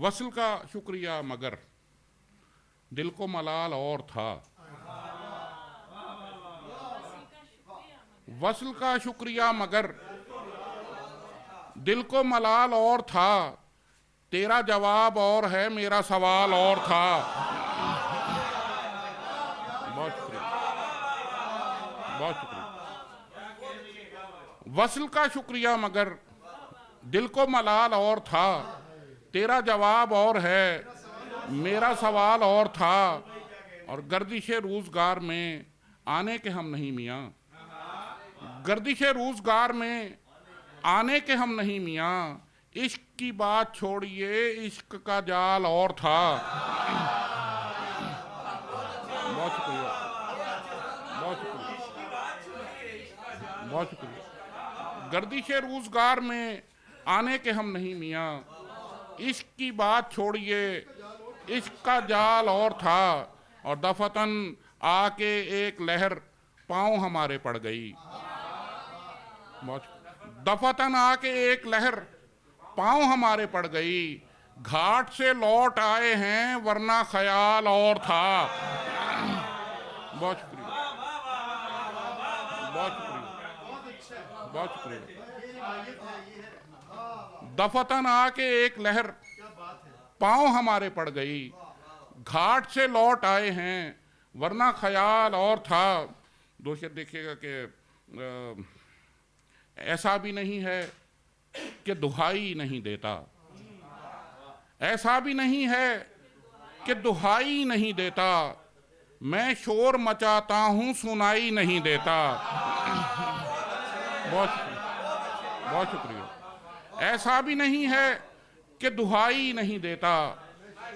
वस्ल का शुक्रिया मगर दिल को मलाल और था। वस्ल का शुक्रिया मगर दिल को मलाल और था, तेरा जवाब और है मेरा सवाल और था। बहुत शुक्रिया, बहुत शुक्रिया। वस्ल का शुक्रिया मगर दिल को मलाल और था, तेरा जवाब और है मेरा सवाल और था। और गर्दिशे रोजगार में आने के हम नहीं मियाँ, गर्दिशे रोजगार में आने के हम नहीं मियाँ, इश्क की बात छोड़िए इश्क का जाल और था। बहुत शुक्रिया, बहुत शुक्रिया, बहुत शुक्रिया। गर्दिशे रोजगार में आने के हम नहीं मियाँ, इश्क की बात छोड़िए इश्क का जाल और था। और दफतन आके एक लहर पाँव हमारे पड़ गई, दफतन आके एक लहर पाँव हमारे पड़ गई, घाट से लौट आए हैं वरना ख्याल और था। बहुत शुक्रिया, बहुत शुक्रिया, बहुत शुक्रिया। दफतन आके एक लहर पाँव हमारे पड़ गई, घाट से लौट आए हैं वरना ख्याल और था। दो शेर देखिएगा कि ऐसा भी नहीं है कि दुहाई नहीं देता, ऐसा भी नहीं है कि दुहाई नहीं देता, मैं शोर मचाता हूँ सुनाई नहीं देता। बहुत शुक्रिया, बहुत शुक्रिया। ऐसा भी नहीं है कि दुहाई नहीं देता,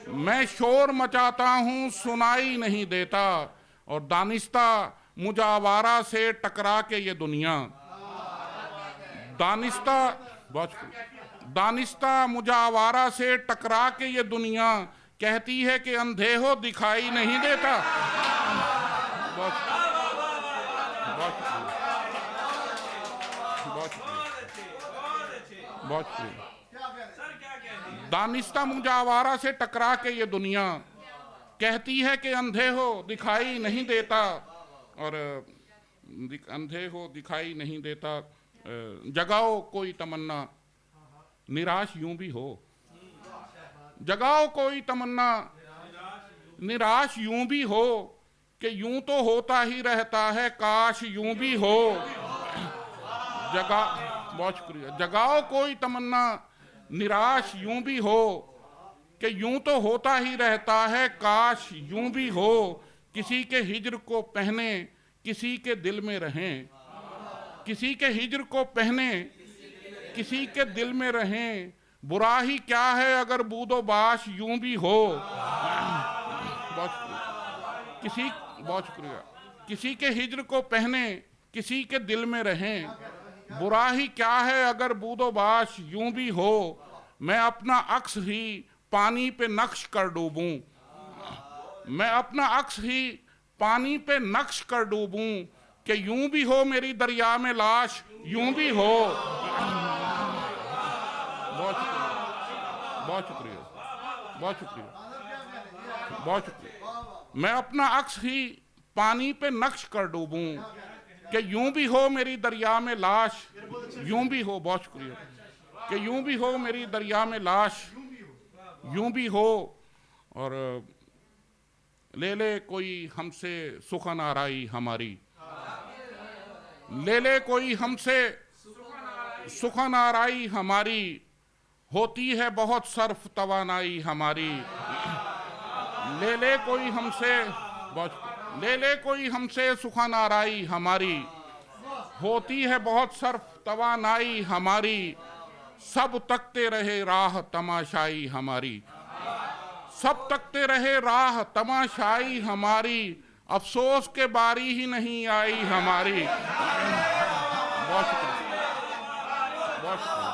मैं शोर मचाता हूँ सुनाई नहीं देता। और दानिस्ता मुजावारा से टकरा के ये दुनिया, दानिस्ता, बहुत शुक्रिया, दानिस्ता मुजावारा से टकरा के ये दुनिया कहती है कि अंधे हो दिखाई नहीं देता। बहुत बहुत बहुत बहुत शुक्रिया। दानिस्ता मुजावारा से टकरा के ये दुनिया कहती है कि अंधे हो दिखाई नहीं देता। और अंधे हो दिखाई नहीं देता, जगाओ कोई तमन्ना निराश यूं भी हो, जगाओ कोई तमन्ना निराश यूं भी हो, कि यूं तो होता ही रहता है काश यूं भी हो। जगा बहुत शुक्रिया। जगाओ कोई तमन्ना निराश यूं भी हो, कि यूं तो होता ही रहता है काश यूं भी हो। किसी के हिज्र को पहने किसी के दिल में रहें, किसी के हिज्र को पहने किसी के दिल में रहें, बुरा ही क्या है अगर बूदो बाश यूं भी हो। बहुत शुक्रिया। बहुत शुक्रिया। किसी के हिज्र को पहने किसी के दिल में रहें, बुरा ही क्या है अगर बूदो बाश यूं भी हो। मैं अपना अक्स ही पानी पे नक्श कर डूबूं, मैं अपना अक्स ही पानी पे नक्श कर डूबूं, कि यूं भी हो मेरी दरिया में लाश यूं भी हो। बहुत शुक्रिया, बहुत शुक्रिया, बहुत शुक्रिया, बहुत शुक्रिया। मैं अपना अक्स ही पानी पे नक्श कर डूबूं, कि यूं भी हो मेरी दरिया में लाश यूं भी हो। बहुत शुक्रिया। कि यूं भी हो मेरी दरिया में लाश यूं भी हो। और ले ले कोई हमसे सुखन आराई हमारी, ले ले कोई हमसे सुखन आराई हमारी, होती है बहुत सर्फ तवानाई हमारी। ले ले कोई हमसे, ले ले कोई हमसे सुखन आराई हमारी, होती है बहुत सर्फ तवानाई हमारी। सब तकते रहे राह तमाशाई हमारी, सब तकते रहे राह तमाशाई हमारी, अफसोस के बारी ही नहीं आई हमारी। बहुत शुक्रिया, बहुत शुक्रिया,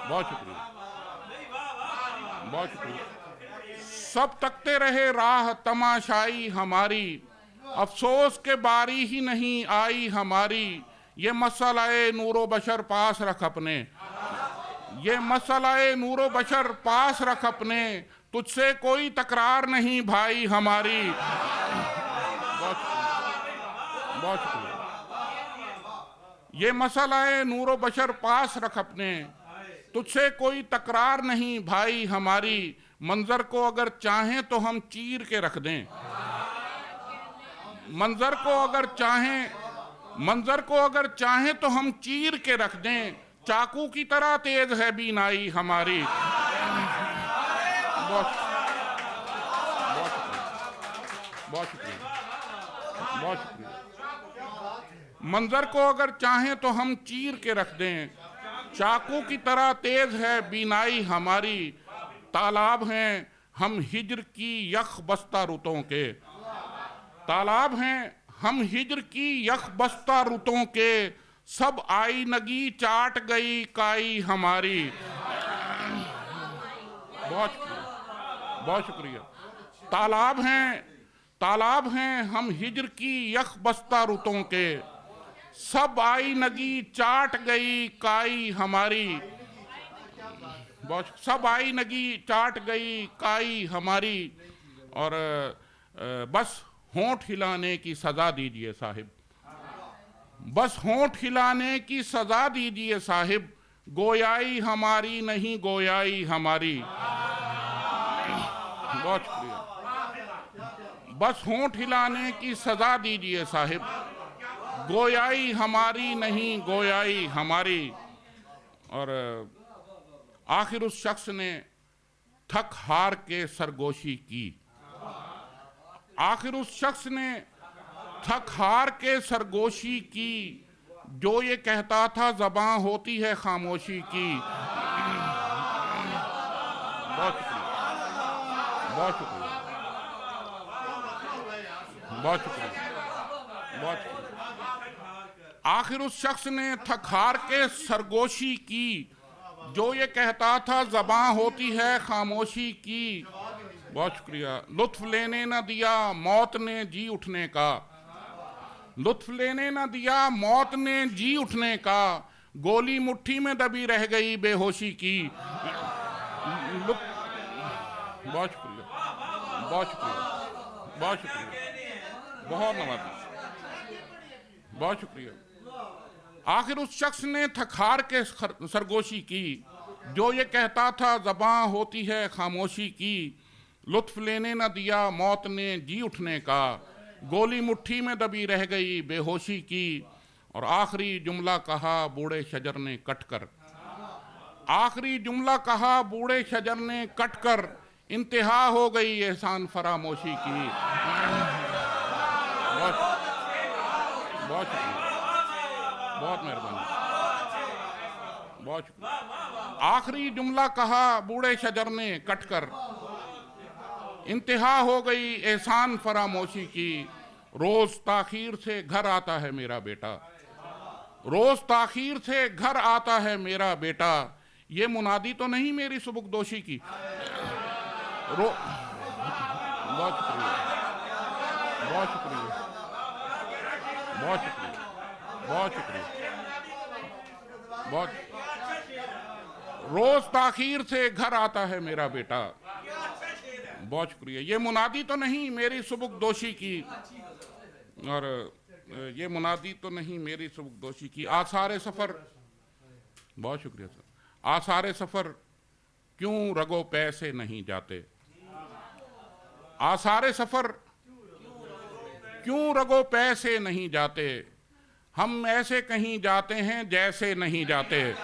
बहुत शुक्रिया, बहुत शुक्रिया। सब तकते रहे राह तमाशाई हमारी, अफसोस के बारी ही नहीं आई हमारी। ये मसला नूरो बशर पास रख अपने, ये मसलाए नूरो बशर पास रख अपने, तुझसे कोई तकरार नहीं भाई हमारी। बहुत बहुत शुक्रिया। ये मसलाए नूरो बशर पास रख अपने, तुझसे कोई तकरार नहीं भाई हमारी। मंजर को अगर चाहें तो हम चीर के रख दें, मंजर को अगर चाहें तो हम चीर के रख दें, चाकू की तरह तेज है बीनाई हमारी। बहुत बहुत शुक्रिया, बहुत शुक्रिया। मंजर को अगर चाहें तो हम चीर के रख दें, चाकू की तरह तेज है बीनाई हमारी। तालाब हैं हम हिज्र की यख बस्ता रुतों के, तालाब हैं हम हिज्र की यख बस्ता रुतों के, सब आई नगी चाट गई काई हमारी। बहुत शुक्रिया, बहुत शुक्रिया। तालाब हैं हम हिज्र की यख बस्ता रुतों के, सब आई नगी चाट गई काई हमारी। सब आई नगी चाट गई काई हमारी। और बस होंठ हिलाने की सजा दीजिए साहिब, बस होंठ हिलाने की सजा दीजिए साहिब, गोयाई हमारी नहीं गोयाई हमारी। बहुत शुक्रिया। बस होंठ हिलाने की सजा दीजिए साहिब, गोयाई हमारी नहीं गोयाई हमारी। और आखिर उस शख्स ने थक हार के सरगोशी की, आखिर उस शख्स ने थक हार के सरगोशी की, जो ये कहता था ज़बां होती है खामोशी की। बहुत शुक्रिया, बहुत शुक्रिया, बहुत शुक्रिया, बहुत शुक्रिया। आखिर उस शख्स ने थक हार के सरगोशी की, जो ये कहता था ज़बां होती है खामोशी की। बहुत शुक्रिया। लुत्फ लेने न दिया मौत ने जी उठने का, लुत्फ लेने न दिया मौत ने जी उठने का, गोली मुट्ठी में दबी रह गई बेहोशी की। बहुत शुक्रिया, बहुत शुक्रिया, बहुत शुक्रिया, बहुत नवाज़ी, बहुत शुक्रिया। आखिर उस शख्स ने थकहार के सरगोशी की, जो ये कहता था ज़बां होती है खामोशी की, लुत्फ लेने न दिया मौत ने जी उठने का, गोली मुट्ठी में दबी रह गई बेहोशी की। और आखिरी जुमला कहा बूढ़े शजर ने कटकर, आखिरी जुमला कहा बूढ़े शजर ने कटकर, इंतहा हो गई एहसान फरामोशी की। बहुत बहुत शुक्रिया, बहुत मेहरबानी, बहुत शुक्रिया। आखिरी जुमला कहा बूढ़े शजर ने कटकर, इंतहा हो गई एहसान फरामोशी की। रोज ताखीर से घर आता है मेरा बेटा, रोज ताखीर से घर आता है मेरा बेटा, ये मुनादी तो नहीं मेरी सुबुकदोशी की। बहुत शुक्रिया, बहुत शुक्रिया, बहुत शुक्रिया, बहुत शुक्रिया, बहुत। रोज ताखीर से घर आता है मेरा बेटा, बहुत शुक्रिया। ये मुनादी तो नहीं मेरी सुबुकदोशी की, और ये मुनादी तो नहीं मेरी सुबुकदोशी की। आसारे सफ़र, बहुत शुक्रिया सर। आसारे सफ़र क्यों रगो पैसे नहीं जाते, आसारे सफ़र क्यों रगो पैसे नहीं जाते, हम ऐसे कहीं जाते हैं जैसे नहीं जाते।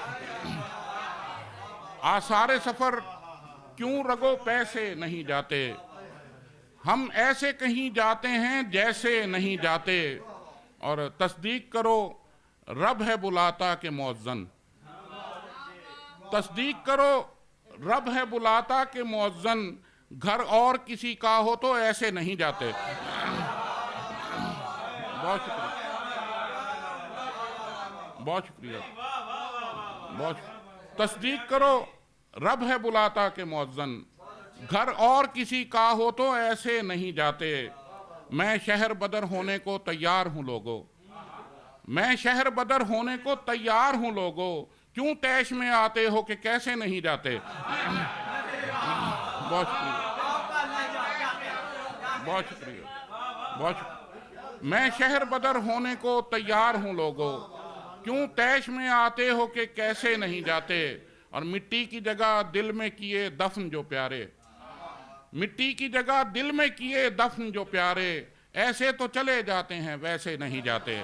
आसारे सफ़र क्यों रगो पैसे नहीं जाते, हम ऐसे कहीं जाते हैं जैसे नहीं जाते। और तस्दीक करो रब है बुलाता के मुअज्जन, तस्दीक करो रब है बुलाता के मुअज्जन, घर और किसी का हो तो ऐसे नहीं जाते। बहुत शुक्रिया, बहुत शुक्रिया, बहुत। तस्दीक करो रब है बुलाता के मुअज्जन, घर और किसी का हो तो ऐसे नहीं जाते। मैं शहर बदर होने को तैयार हूँ लोगो, मैं शहर बदर होने को तैयार हूँ लोगो, क्यों तैश में आते हो कि कैसे नहीं जाते। बहुत शुक्रिया, बहुत शुक्रिया, बहुत शुक्रिया। मैं शहर बदर होने को तैयार हूं लोगों, क्यों तैश में आते हो कि कैसे नहीं जाते। और मिट्टी की जगह दिल में किए दफन जो प्यारे, मिट्टी की जगह दिल में किए दफन जो प्यारे, ऐसे तो चले जाते हैं वैसे नहीं जाते।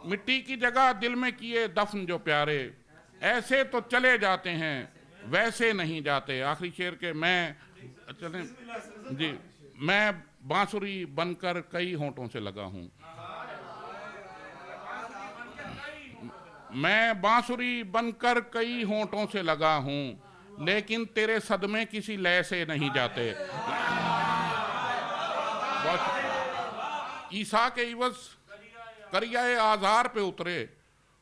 मिट्टी की जगह दिल में किए दफन जो प्यारे, ऐसे तो चले जाते हैं वैसे नहीं जाते। आखिरी शेर के मैं चलें जी। मैं बांसुरी बनकर कई होंठों से लगा हूं, मैं बांसुरी बनकर कई होंठों से लगा हूं, लेकिन तेरे सदमे किसी लय से नहीं जाते। ईसा के इवज करियाए आजार पे उतरे,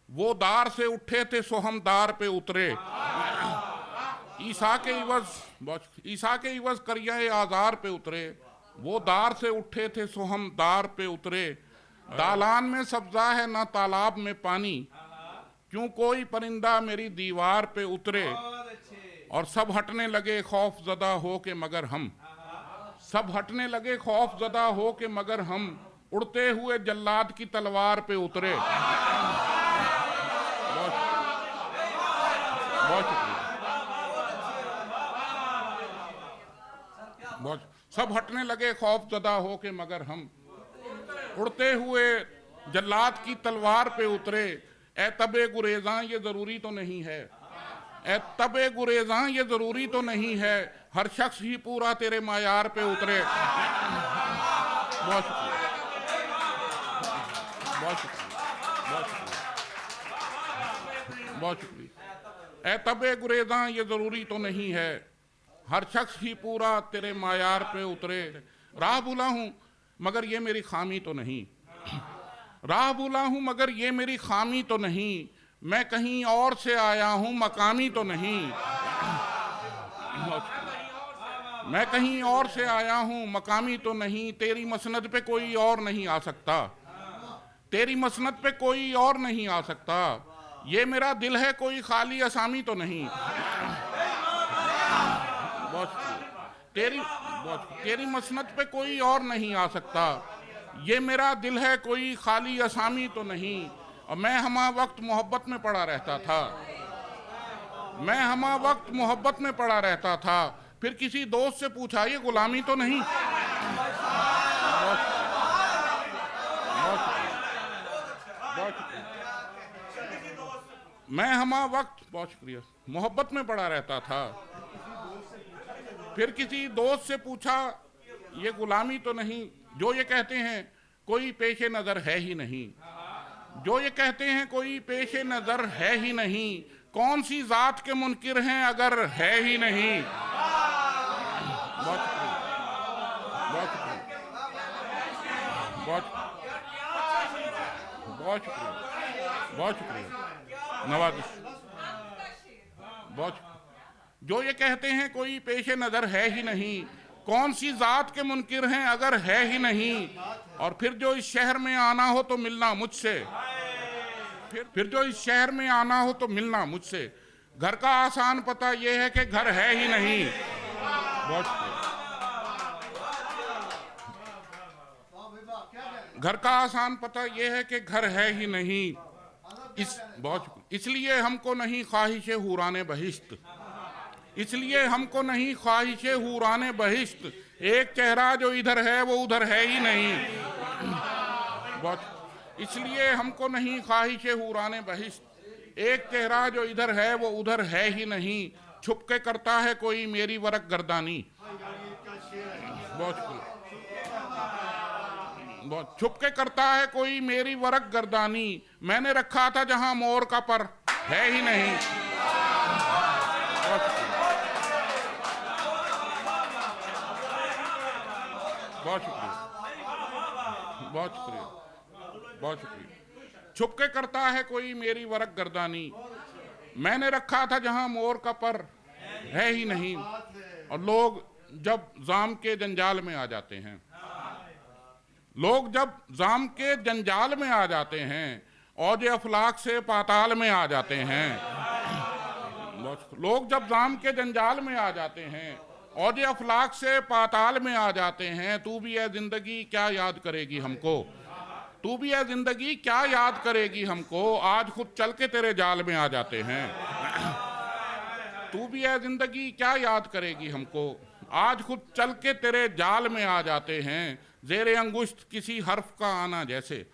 वो दार से उठे थे सो हम दार पे उतरे। ईसा के इवज करियाए आजार पे उतरे, वो दार से उठे थे सो हम दार पे उतरे। दालान में सब्जा है ना तालाब में पानी, क्यों कोई परिंदा मेरी दीवार पे उतरे। और सब हटने लगे खौफ ज़दा हो के मगर हम, सब हटने लगे खौफ ज़दा हो के मगर हम, उड़ते हुए जल्लाद की तलवार पे उतरे। बहुत शुक्रिया, बहुत। सब हटने लगे खौफ ज़दा हो के मगर हम, उड़ते हुए जल्लाद की तलवार पे उतरे। ए तबे गुरेज़ां ये ज़रूरी तो नहीं है, ए तबे गुरेज़ां ये ज़रूरी तो नहीं है, हर शख्स ही पूरा तेरे मायार पे उतरे। बहुत शुक्रिया, बहुत शुक्रिया, बहुत शुक्रिया, बहुत शुक्रिया। ए तबे गुरेज़ां ये ज़रूरी तो नहीं है, हर शख्स ही पूरा तेरे मायार पे उतरे। राह भूला हूँ मगर ये मेरी खामी तो नहीं, राह भूला हूँ मगर ये मेरी खामी तो नहीं, मैं कहीं और से आया हूँ मकामी तो नहीं। मैं कहीं और से आया हूँ मकामी तो नहीं, तेरी मसनद पे कोई और नहीं आ सकता, तेरी मसनद पे कोई और नहीं आ सकता। ये मेरा दिल है कोई खाली असामी तो नहीं। तेरी मसनद पे कोई और नहीं आ सकता, ये मेरा दिल है कोई खाली असामी तो नहीं। और मैं हमा वक्त मोहब्बत में पड़ा रहता था, मैं हमा वक्त मोहब्बत में पड़ा रहता था, फिर किसी दोस्त से पूछा ये गुलामी तो नहीं। मैं हमा वक्त, बहुत शुक्रिया, मोहब्बत में पड़ा रहता था, फिर किसी दोस्त से पूछा ये गुलामी तो नहीं। जो ये कहते हैं कोई पेशे नज़र है ही नहीं, जो ये कहते हैं कोई पेशे नज़र है ही नहीं, कौन सी ज़ात के मुनकिर हैं अगर है ही नहीं। बहुत शुक्रिया, बहुत शुक्रिया, बहुत बहुत शुक्रिया, बहुत शुक्रिया, नवाजिश। बहुत जो ये कहते हैं कोई पेशे नज़र है ही नहीं, कौन सी ज़ात के मुनकिर हैं अगर है ही नहीं। और फिर जो इस शहर में आना हो तो मिलना मुझसे, फिर जो इस शहर में आना हो तो मिलना मुझसे। घर का आसान पता ये है कि घर है ही नहीं। बहुत घर का आसान पता ये है कि घर है ही नहीं। इसलिए हमको नहीं ख्वाहिश हुराने बहिश्त, इसलिए हमको नहीं ख्वाहिश हुराने बहिश्त, एक चेहरा जो इधर है वो उधर है ही नहीं। बहुत इसलिए हमको नहीं ख्वाहिश हुराने बहिश्त, एक चेहरा जो इधर है वो उधर है ही नहीं। छुप के करता है कोई मेरी वरक गर्दानी। बहुत बहुत छुप के करता है कोई मेरी वरक गर्दानी, मैंने रखा था जहां मोर का पर है ही नहीं। बहुत शुक्रिया, बहुत शुक्रिया, बहुत शुक्रिया। छुप के करता है कोई मेरी वरक गर्दानी, मैंने रखा था जहां मोर का पर है ही नहीं। और लोग जब जाम के जंजाल में आ जाते हैं, लोग जब जाम के जंजाल में आ जाते हैं, औज अफलाक से पाताल में आ जाते हैं। लोग जब जाम के जंजाल में आ जाते हैं, औज अफलाक से पाताल में आ जाते हैं, तू भी है जिंदगी क्या याद करेगी हमको, तू भी है जिंदगी क्या याद करेगी हमको, आज खुद चल के तेरे जाल में आ जाते हैं। तू भी है जिंदगी क्या याद करेगी हमको, आज खुद चल के तेरे जाल में आ जाते हैं। ज़ेरे अंगुश्त किसी हर्फ का आना जैसे,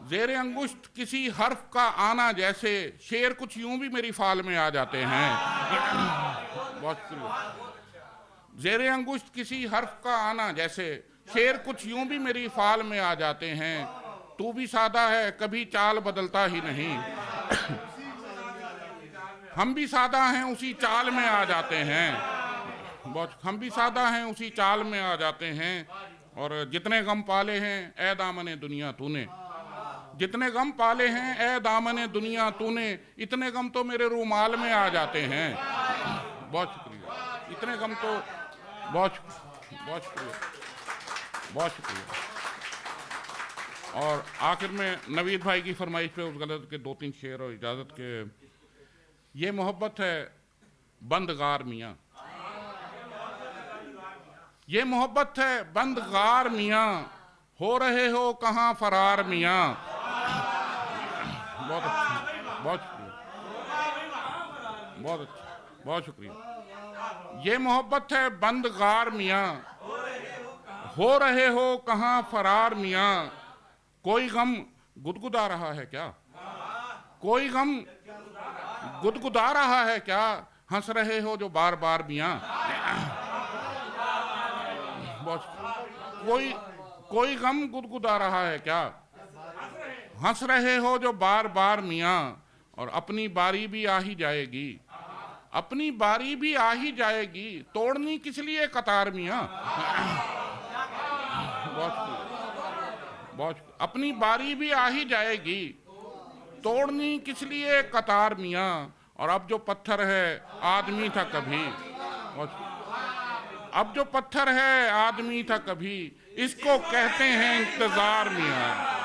ज़ेरे अंगुश्त किसी हर्फ का आना जैसे, शेर कुछ यूं भी मेरी फाल में आ जाते हैं। बहुत शुक्रिया। ज़ेरे अंगुश्त किसी हर्फ का आना जैसे, शेर कुछ यूं भी मेरी फाल में आ जाते हैं। तू भी सादा है कभी चाल बदलता ही नहीं, हम भी सादा हैं उसी चाल में आ जाते हैं। बहुत, हम भी सादा हैं उसी चाल में आ जाते हैं। और जितने गम पाले हैं ए दामने दुनिया तूने, जितने गम पाले हैं ए दामने दुनिया तूने, इतने गम तो मेरे रूमाल में आ जाते हैं। बहुत शुक्रिया। इतने गम तो बहुत बहुत शुक्रिया, बहुत शुक्रिया। और आखिर में नवीद भाई की फरमाइश पे उस गलत के 2-3 शेर और इजाज़त के। ये मोहब्बत है बंदगार मियाँ, ये मोहब्बत है बंदगार मियाँ, हो रहे हो कहाँ फरार मियाँ। बहुत अच्छा, बहुत शुक्रिया, बहुत अच्छा, बहुत शुक्रिया। ये मोहब्बत है बंदगार मियाँ, हो रहे हो कहाँ फरार मियाँ। कोई गम गुदगुदा रहा है क्या, कोई गम गुदगुदा रहा है क्या, हंस रहे हो जो बार बार मियाँ। कोई गम गुदगुदा रहा है क्या, हंस रहे हो जो बार बार मियाँ। और अपनी बारी भी आ ही जाएगी, अपनी बारी भी आ ही जाएगी, तोड़नी किस लिए कतार मियाँ। बहुत, अपनी बारी भी आ ही जाएगी, तोड़नी किस लिए कतार मियाँ। और अब जो पत्थर है आदमी था कभी, अब जो पत्थर है आदमी था कभी, इसको कहते हैं इंतजार मियाँ।